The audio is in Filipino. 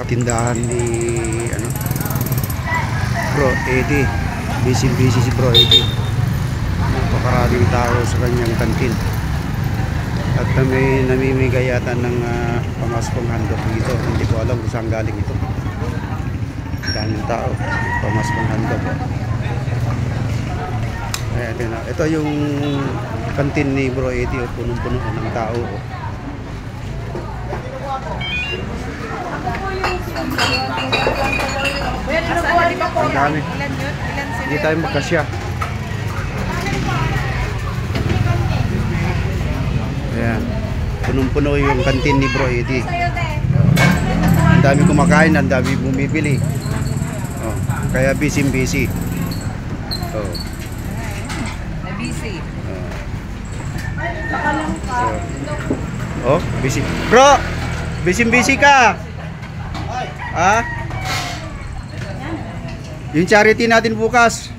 Tindahan ni ano, Bro Eddie. Busy si Bro Eddie. Napakaraming tao sa kanyang kantin. At may namimigay yata ng pamaskong handog dito. Hindi ko alam kung saan galing ito. Daming tao. Pamaskong handog. Ayan, ito yung kantin ni Bro Eddie. Punong-puno ng tao. Ang dami. Hindi tayo magkasya. Ayan. Punong-puno yung kantin ni Bro Eddie. Ang dami kumakain, ang dami bumibili. Oh, kaya busy. Oh. Busy. Oh, busy. Bro, busy ka. Ha? Yung charity natin bukas.